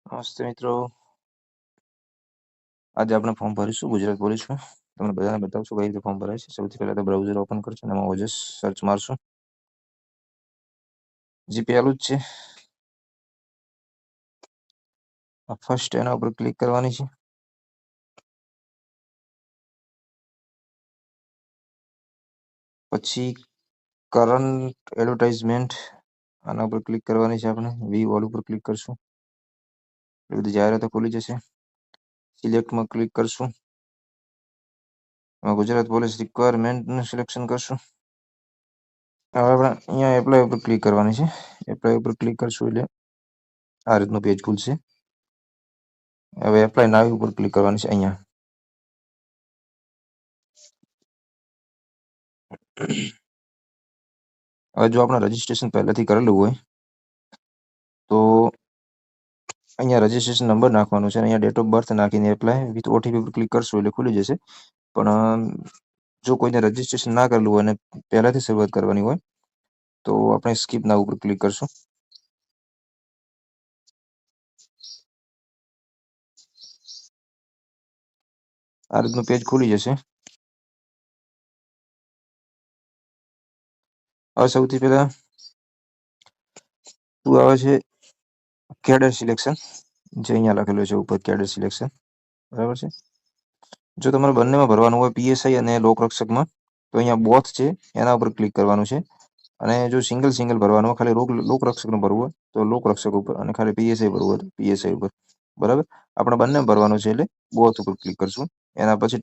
નમસ્તે મિત્રો. આજે આપણે ફોર્મ ભરીશું ગુજરાત પોલીસમાં. તમને બધાને બતાવશું કઈ રીતે ફોર્મ ભરાય છે. સૌથી પહેલા તો બ્રાઉઝર ઓપન કરશો અને એમાં ઓજસ સર્ચ મારશું. જે પહેલું જ છે આ ફર્સ્ટ એના ઉપર ક્લિક કરવાની છે. પછી કરંટ એડવર્ટાઇઝમેન્ટ આના ઉપર ક્લિક કરવાની છે. આપણે વી ઓલ ઉપર ક્લિક કરશું. એ બધી જાહેરાતો ખુલી જશે. સિલેક્ટમાં ક્લિક કરશું. એમાં ગુજરાત પોલીસ રિક્વાયરમેન્ટનું સિલેક્શન કરશું. હવે આપણે અહીંયા એપ્લાય ઉપર ક્લિક કરવાની છે. એપ્લાય ઉપર ક્લિક કરશું એટલે આ રીતનું પેજ ખુલશે. હવે એપ્લાય નાવ ઉપર ક્લિક કરવાની છે. અહીંયા હવે જો આપણે રજીસ્ટ્રેશન પહેલાથી કરેલું હોય તો અહીંયા રજીસ્ટ્રેશન નંબર નાખવાનો છે. અહીંયા ડેટ ઓફ બર્થ નાખીને એપ્લાય વિથ ઓટીપી પર ક્લિક કરશું એટલે ખુલી જશે. પણ જો કોઈને રજીસ્ટ્રેશન ના કરેલું હોય અને પહેલાથી શરૂઆત કરવાની હોય તો આપણે સ્કીપ નાવ ઉપર ક્લિક કરશું. આ રીતનું પેજ ખુલી જશે. હવે સૌથી પહેલા શું આવે છે કેડર સિલેક્શન, જે અહીંયા લખેલું છે ઉપર કેડર સિલેક્શન. બરાબર છે. જો તમારે બંનેમાં ભરવાનું હોય પીએસઆઈ અને લોકરક્ષકમાં તો અહીંયા બોથ છે એના ઉપર ક્લિક કરવાનું છે. અને જો સિંગલ ભરવાનું હોય ખાલી લોકરક્ષકનું ભરવું હોય તો લોકરક્ષક ઉપર અને ખાલી પીએસઆઈ ભરવું હોય તો પીએસઆઈ ઉપર. બરાબર. આપણે બંને ભરવાનું છે એટલે બોથ ઉપર ક્લિક કરશું. એના પછી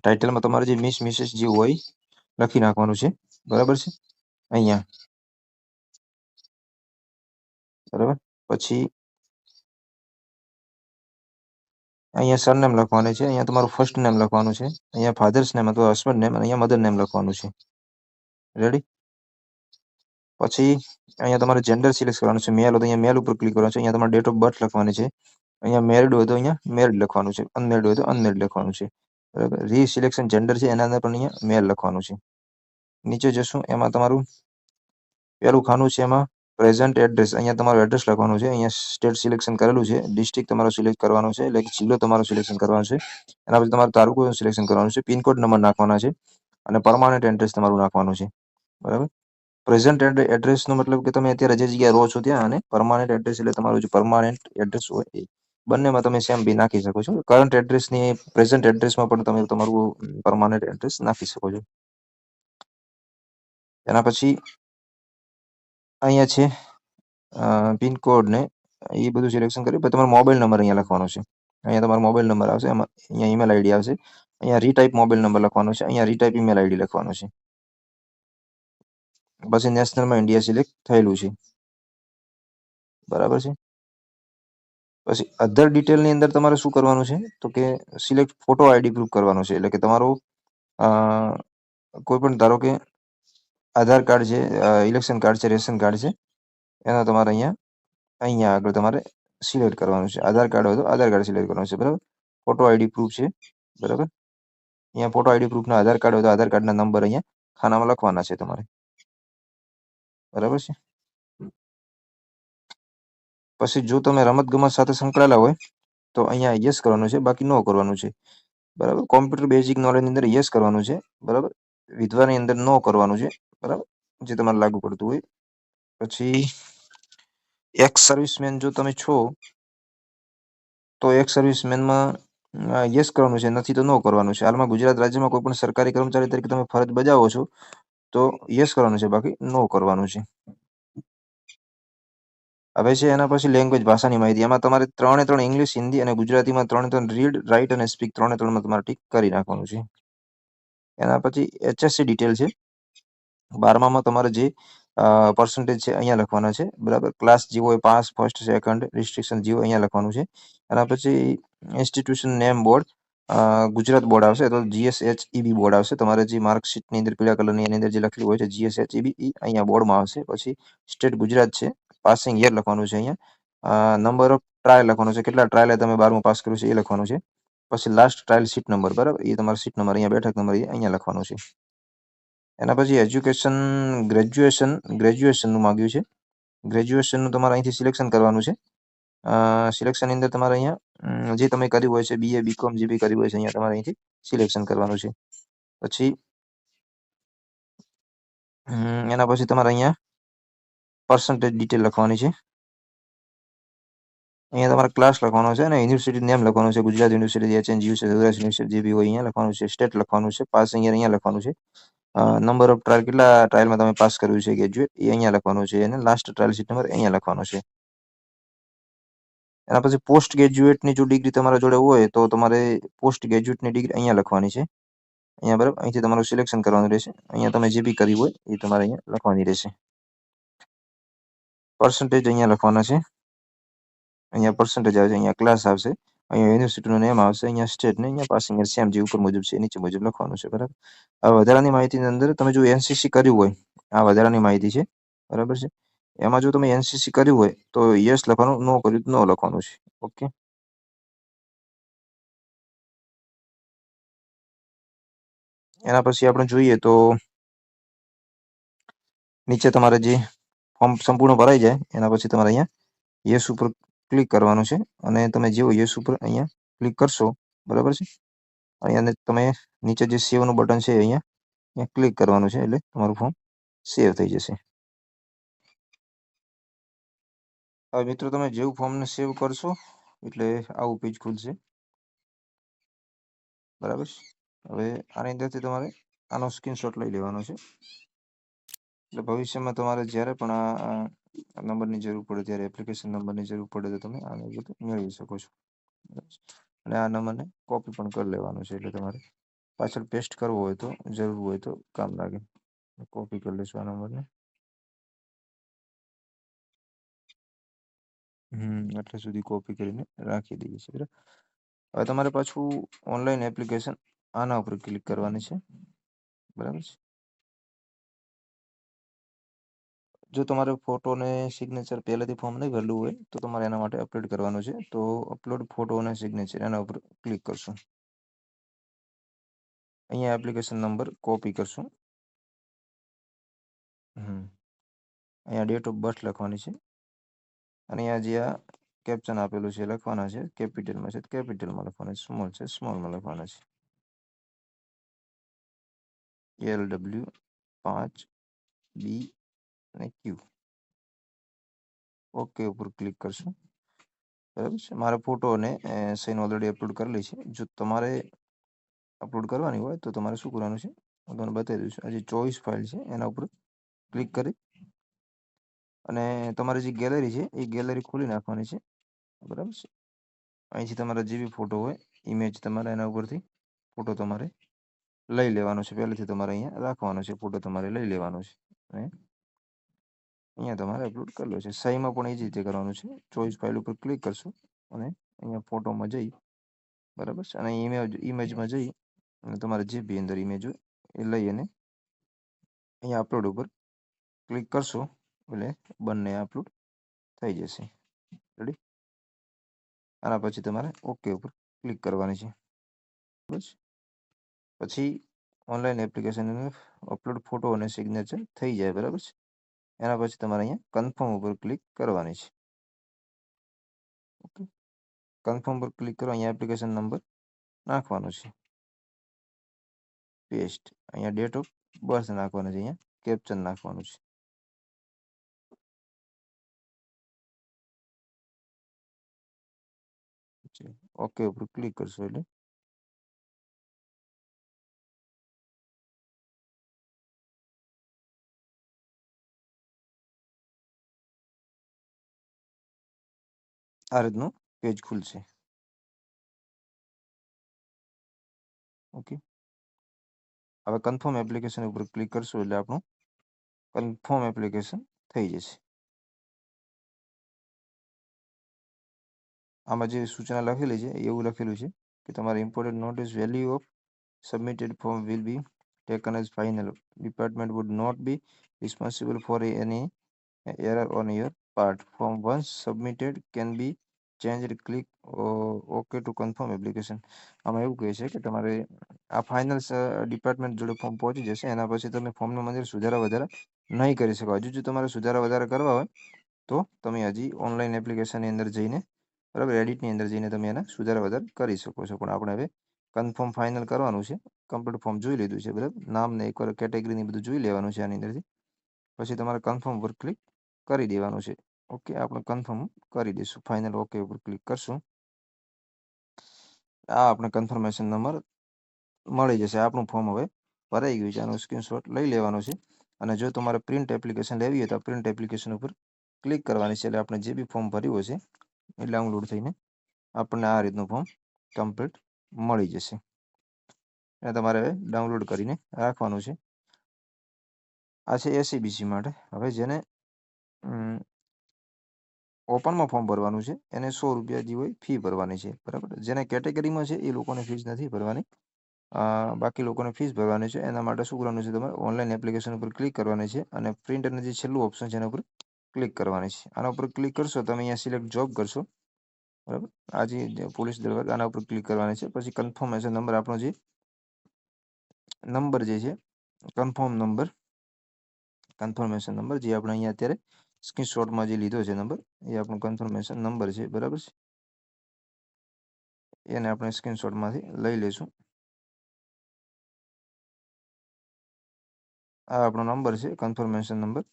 ટાઇટલમાં તમારે જે મિસ મિસેસ જે હોય લખી નાખવાનું છે. બરાબર છે. અહીંયા બરાબર. પછી અહીંયા સરનેમ લખવાનું છે. અહીંયા તમારું ફર્સ્ટ નેમ લખવાનું છે. અહીંયા ફાધર્સ નેમ અથવા હસબન્ડ નેમ અને અહીંયા મધર નેમ લખવાનું છે. રેડી. પછી અહીંયા તમારે જેન્ડર સિલેક્ટ કરવાનું છે. મેલ હોય તો અહીંયા મેલ ઉપર ક્લિક કરવાનું છે. અહીંયા તમારે ડેટ ઓફ બર્થ લખવાની છે. અહીંયા મેરિડ હોય તો અહીંયા મેરિડ લખવાનું છે. અનમેરિડ હોય તો અનમેરિડ લખવાનું છે. બરાબર. રીસિલેક્શન જેન્ડર છે એના અંદર પણ અહીંયા મેલ લખવાનું છે. નીચે જશું એમાં તમારું પહેલું ખાનું છે. એમાં પ્રેઝન્ટ એડ્રેસ, અહીંયા તમારું એડ્રેસ લખવાનું છે. અહીંયા સ્ટેટ સિલેક્શન કરેલું છે. ડિસ્ટ્રિક્ટ તમારો સિલેક્ટ કરવાનો છે એટલે જિલ્લો તમારો સિલેક્શન કરવાનો છે. એના પછી તમારું તાલુકો સિલેક્શન કરવાનું છે. પિનકોડ નંબર નાખવાના છે અને પરમાનન્ટ એડ્રેસ તમારું નાખવાનું છે. બરાબર. પ્રેઝન્ટ એડ્રેસનો મતલબ કે તમે અત્યારે જે જગ્યાએ રહો છો ત્યાં, અને પરમાનન્ટ એડ્રેસ એટલે તમારું જે પરમાનન્ટ એડ્રેસ હોય એ બંનેમાં તમે સેમ બી નાખી શકો છો. કરંટ એડ્રેસની પ્રેઝન્ટ એડ્રેસમાં પણ તમે તમારું પરમાનન્ટ એડ્રેસ નાખી શકો છો. એના પછી અહીંયા છે પિનકોડ ને એ બધું સિલેક્શન કરી પછી તમારો મોબાઈલ નંબર અહીંયા લખવાનો છે. અહીંયા તમારો મોબાઈલ નંબર આવશે. એમાં અહીંયા ઈમેલ આઈડી આવશે. અહીંયા રીટાઈપ મોબાઈલ નંબર લખવાનો છે. અહીંયા રીટાઈપ ઈમેલ આઈડી લખવાનો છે. પછી નેશનલમાં ઇન્ડિયા સિલેક્ટ થયેલું છે. બરાબર છે. પછી અધર ડિટેલની અંદર તમારે શું કરવાનું છે તો કે સિલેક્ટ ફોટો આઈડી પ્રૂફ કરવાનો છે. એટલે કે તમારો કોઈ પણ ધારો કે આધાર કાર્ડ છે, ઇલેક્શન કાર્ડ છે, રેશન કાર્ડ છે, એનો તમારે અહીંયા આગળ તમારે સિલેક્ટ કરવાનું છે. આધાર કાર્ડ હોય તો આધાર કાર્ડ સિલેક્ટ કરવાનું છે. બરાબર. ફોટો આઈડી પ્રૂફ છે. બરાબર. અહીંયા ફોટો આઈડી પ્રૂફના આધાર કાર્ડ હોય તો આધાર કાર્ડના નંબર અહીંયા ખાનામાં લખવાના છે તમારે. બરાબર છે. પછી જો તમે રમત ગમત સાથે સંકળાયેલા હોય તો અહીંયા યસ કરવાનું છે, બાકી નો કરવાનું છે. બરાબર. કોમ્પ્યુટર બેઝિક નોલેજની અંદર યસ કરવાનું છે. બરાબર. વિધવાની અંદર નો કરવાનું છે. બરાબર. જે તમારે લાગુ પડતું હોય. પછી એક્સ સર્વિસમેન જો તમે છો તો એક્સ સર્વિસમેનમાં યસ કરવાનું છે, નથી તો નો કરવાનું છે. હાલમાં ગુજરાત રાજ્યમાં કોઈ પણ સરકારી કર્મચારી તરીકે તમે ફરજ બજાવો છો તો યસ કરવાનું છે, બાકી નો કરવાનું છે. હવે છે એના પછી લેંગ્વેજ, ભાષાની માહિતી. એમાં તમારે 3 ઇંગ્લિશ, હિન્દી અને ગુજરાતીમાં 3 રીડ, રાઇટ અને સ્પીક 3માં તમારે ટીક કરી નાખવાનું છે. એના પછી HSC ડિટેલ છે. 12માં તમારે જે પર્સન્ટેજ છે અહીંયા લખવાના છે. બરાબર. ક્લાસ જે હોય પાસ, ફર્સ્ટ, સેકન્ડ, રિસ્ટ્રિક્શન જે હોય અહીંયા લખવાનું છે. એના પછી institution name board, Gujarat board આવશે તો GSHEB બોર્ડ આવશે. તમારે જે માર્કશીટની અંદર પીળા કલરની એની અંદર જે લખેલું હોય છે GSHEB એ અહીંયા બોર્ડમાં આવશે. પછી સ્ટેટ ગુજરાત છે. પાસિંગ યર લખવાનું છે. અહીંયા નંબર ઓફ ટ્રાયલ લખવાનું છે. કેટલા ટ્રાયલ તમે 12મું પાસ કર્યું છે એ લખવાનું છે. પછી લાસ્ટ ટ્રાયલ સીટ નંબર. બરાબર. એ તમારો સીટ નંબર અહીંયા બેઠક નંબર અહીંયા લખવાનું છે. એના પછી એજ્યુકેશન ગ્રેજ્યુએશનનું માંગ્યું છે. ગ્રેજ્યુએશનનું તમારે અહીંથી સિલેક્શન કરવાનું છે. સિલેક્શનની અંદર તમારે અહીંયા જે તમે કર્યું હોય છે BA BCom જે બી કર્યું હોય છે અહીંયા તમારે અહીંથી સિલેક્શન કરવાનું છે. પછી એના પછી તમારે અહીંયા પર્સન્ટેજ ડિટેલ લખવાની છે. અહીંયા તમારે ક્લાસ લખવાનો છે અને યુનિવર્સિટી નેમ લખવાનું છે. ગુજરાત યુનિવર્સિટી, HNGU છે, સૌરાષ્ટ્ર યુનિવર્સિટી જે બી હોય અહીંયા લખવાનું છે. સ્ટેટ લખવાનું છે. પાસિંગ યર અહીંયા લખવાનું છે. નંબર ઓફ ટ્રાયલ કેટલા ટ્રાયલમાં તમે પાસ કર્યું છે ગ્રેજ્યુએટ એ અહીંયા લખવાનું છે અને લાસ્ટ ટ્રાયલ સીટ નંબર અહીંયા લખવાનો છે. એના પછી પોસ્ટ ગ્રેજ્યુએટની જો ડિગ્રી તમારા જોડે હોય તો તમારે પોસ્ટ ગ્રેજ્યુએટની ડિગ્રી અહીંયા લખવાની છે. અહીંયા બરાબર અહીંથી તમારું સિલેક્શન કરવાનું રહેશે. અહીંયા તમે જે બી કર્યું હોય એ તમારે અહીંયા લખવાની રહેશે. પર્સન્ટેજ અહીંયા લખવાના છે. અહીંયા પર્સન્ટેજ આવશે, અહીંયા ક્લાસ આવશે, અહીંયા યુનિવર્સિટીનું નેમ આવશે, અહીંયા સ્ટેટ ને અહીંયા પાસિંગ યર સેમ જે ઉપર મુજબ છે નીચે મુજબ લખવાનું છે. બરાબર. હવે વધારાની માહિતીની અંદર તમે જો NCC કર્યું હોય, આ વધારાની માહિતી છે. બરાબર છે. એમાં જો તમે NCC કર્યું હોય તો યસ લખવાનું, નો કર્યું તો નો લખવાનું છે. ઓકે. એના પછી આપણે જોઈએ તો નીચે તમારે જે ફોર્મ સંપૂર્ણ ભરાઈ જાય એના પછી તમારે અહીંયા યસ ઉપર ક્લિક કરવાનું છે અને તમે જેવો યસ ઉપર અહીંયા ક્લિક કરશો, બરાબર છે, અહીંયા તમે નીચે જે સેવનું બટન છે અહીંયા ક્લિક કરવાનું છે એટલે તમારું ફોર્મ સેવ થઈ જશે. હવે મિત્રો તમે જેવું ફોર્મને સેવ કરશો એટલે આવું પેજ ખુલશે. બરાબર. હવે આની અંદરથી તમારે આનો સ્ક્રીનશોટ લઈ લેવાનો છે એટલે ભવિષ્યમાં તમારે જ્યારે પણ આ નંબરની જરૂર પડે ત્યારે એપ્લિકેશન નંબરની જરૂર પડે તો તમે આને બધું મેળવી શકો છો. અને આ નંબરને કોપી પણ કરી લેવાનો છે એટલે તમારે પાછળ પેસ્ટ કરવો હોય તો જરૂર હોય તો કામ લાગે. કોપી કરી લેશું આ નંબરને. એટલે સુધી કોપી કરીને રાખી દઈએ છીએ. બરાબર. હવે તમારે પાછું ઓનલાઈન એપ્લિકેશન આના ઉપર ક્લિક કરવાની છે. બરાબર છે. જો તમારે ફોટો ને સિગ્નેચર પહેલેથી ફોર્મ નહીં ભરેલું હોય તો તમારે એના માટે અપલોડ કરવાનું છે. તો અપલોડ ફોટો અને સિગ્નેચર એના ઉપર ક્લિક કરશું. અહીંયા એપ્લિકેશન નંબર કોપી કરશું. અહીંયા ડેટ ઓફ બર્થ લખવાની છે અને અહીંયા જે આ કેપ્શન આપેલું છે લખવાના છે. કેપિટલમાં છે કેપિટલમાં લખવાના છે, સ્મોલ છે સ્મોલમાં લખવાના છે. LW 5B અને Q. ઓકે ઉપર ક્લિક કરશું. બરાબર છે. મારે ફોટો અને સાઇન ઓલરેડી અપલોડ કરેલી છે. જો તમારે અપલોડ કરવાની હોય તો તમારે શું કરવાનું છે હું તમને બતાવી દઉં છું. આ જે ચોઈસ ફાઇલ છે એના ઉપર ક્લિક કરી અને તમારી જે ગેલેરી છે એ ગેલેરી ખોલી નાખવાની છે. બરાબર છે. અહીંથી તમારા જે બી ફોટો હોય ઇમેજ તમારે એના ઉપરથી ફોટો તમારે લઈ લેવાનો છે. પહેલેથી તમારે અહીંયા રાખવાનો છે. ફોટો તમારે લઈ લેવાનો છે અને અહીંયા તમારે અપલોડ કરેલો છે. સહીમાં પણ એ જ રીતે કરવાનું છે. ચોઈસ ફાઇલ ઉપર ક્લિક કરશું અને અહીંયા ફોટોમાં જઈ, બરાબર છે, અને ઇમેજમાં જઈ અને તમારે જે બી અંદર ઇમેજ હોય એ લઈ અને અહીંયા અપલોડ ઉપર ક્લિક કરશો એટલે બંને અપલોડ થઈ જશે. રેડી. આના પછી તમારે ઓકે ઉપર ક્લિક કરવાની છે. બસ પછી ઓનલાઈન એપ્લિકેશન અપલોડ ફોટો અને સિગ્નેચર થઈ જાય. બરાબર છે. એના પછી તમારે અહીંયા કન્ફર્મ ઉપર ક્લિક કરવાની છે. ઓકે. કન્ફર્મ પર ક્લિક કરો. અહીંયા એપ્લિકેશન નંબર નાખવાનો છે. પેસ્ટ. અહીંયા ડેટ ઓફ બર્થ નાખવાનું છે. અહીંયા કેપ્ચન નાખવાનું છે. ઓકે ઉપર ક્લિક કરશો એટલે આ રીતનું પેજ ખુલશે. ઓકે. હવે કન્ફર્મ એપ્લિકેશન ઉપર ક્લિક કરશો એટલે આપણું કન્ફર્મ એપ્લિકેશન થઈ જશે. આમાં જે સૂચના લખેલી છે એવું લખેલું છે કે તમારે important notice value of submitted form will be taken as final. Department would not be responsible for any error on your part. Form once submitted can be changed. Click OK to confirm application. આમાં એવું કહે છે કે તમારે આ final department જોડે form પહોંચી જશે એના પછી તમે ફોર્મનો અંદર સુધારા વધારા નહીં કરી શકો. હજુ જો તમારે સુધારા વધારા કરવા હોય તો તમે હજી ઓનલાઈન એપ્લિકેશનની અંદર જઈને બરાબર એડિટની અંદર જઈને તમે એના સુધારા વધારા કરી શકો છો. પણ આપણે હવે કન્ફર્મ ફાઇનલ કરવાનું છે. કમ્પ્લીટ ફોર્મ જોઈ લીધું છે બરાબર. નામને એકવાર કેટેગરીની બધું જોઈ લેવાનું છે આની અંદરથી. પછી તમારે કન્ફર્મ પર ક્લિક કરી દેવાનું છે. ઓકે, આપણે કન્ફર્મ કરી દઈશું. ફાઇનલ ઓકે ઉપર ક્લિક કરશું. આ આપણે કન્ફર્મેશન નંબર મળી જશે. આપણું ફોર્મ હવે ભરાઈ ગયું છે. આનો સ્ક્રીનશોટ લઈ લેવાનો છે. અને જો તમારે પ્રિન્ટ એપ્લિકેશન લેવી હોય તો પ્રિન્ટ એપ્લિકેશન ઉપર ક્લિક કરવાની છે. એટલે આપણે જે બી ફોર્મ ભર્યું હશે એ ડાઉનલોડ થઈને આપણને આ રીતનું ફોર્મ કમ્પ્લીટ મળી જશે. અને તમારે હવે ડાઉનલોડ કરીને રાખવાનું છે. આ છે એસસીબીસી માટે. હવે જેને ઓપનમાં ફોર્મ ભરવાનું છે એને ₹100 જે હોય ફી ભરવાની છે બરાબર. જેને કેટેગરીમાં છે એ લોકોને ફીસ નથી ભરવાની. બાકી લોકોને ફીસ ભરવાની છે. એના માટે શું કરવાનું છે, તમારે ઓનલાઈન એપ્લિકેશન ઉપર ક્લિક કરવાની છે અને પ્રિન્ટ અને જે છેલ્લું ઓપ્શન છે એના ઉપર ક્લિક કરવાની છે. આના ઉપર ક્લિક કરશો તમે અહીંયા સિલેક્ટ જોબ કરશો બરાબર. આ જે પોલીસ દરવાજા આના ઉપર ક્લિક કરવાની છે. પછી કન્ફર્મેશન નંબર આપણો જે નંબર જે છે કન્ફર્મેશન નંબર જે આપણે અહીંયા અત્યારે સ્ક્રીનશોટમાં જે લીધો છે નંબર એ આપણો કન્ફર્મેશન નંબર છે બરાબર છે. એને આપણે સ્ક્રીનશોટમાંથી લઈ લઈશું. આ આપણો નંબર છે કન્ફર્મેશન નંબર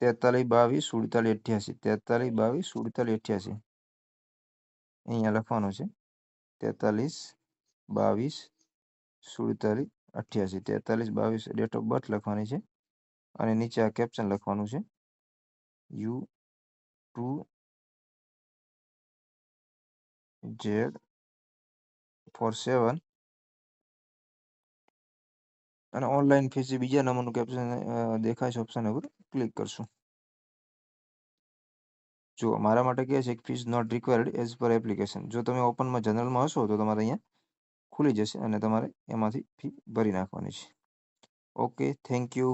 43 22 47 88. 43 22 47 88 અહીંયા લખવાનું છે. 43 22 47 88. 43 22 ડેટ ઓફ બર્થ લખવાની છે અને નીચે આ કેપ્શન લખવાનું છે U2Z47 અને ઓનલાઈન ફીસ જે બીજા નંબરનું કેપ્શન દેખાય છે ઓપ્શન ઉપર ક્લિક કરશું. જો મારા માટે કહે છે fees not required as per application. જો તમે ઓપનમાં જનરલમાં હશો તો તમારે અહીંયા ખુલી જશે અને તમારે એમાંથી ફી ભરી નાખવાની છે. Okay, thank you.